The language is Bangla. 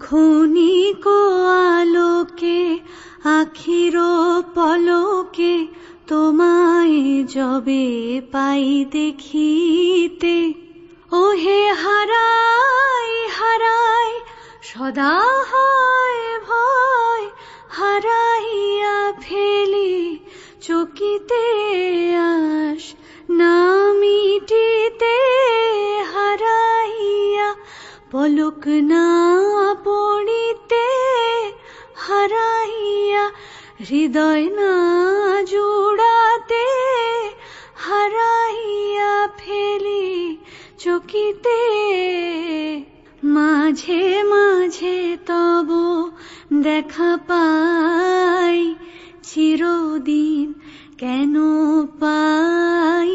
ক্ষণিক আলোকে আখির পলকে তোমায় যবে পাই দেখিতে, ওহে হারাই হারাই সদা হয় ভয়, হারাইয়া ফেলি চকিতে আস না মিটিতে, হারাইয়া পলক না পড়িতে, হারাইয়া হৃদয় না জুড়াতে, হারাইয়া ফেলি চকিতে। মাঝে মাঝে তব দেখা পাই, চিরদিন কেন পাই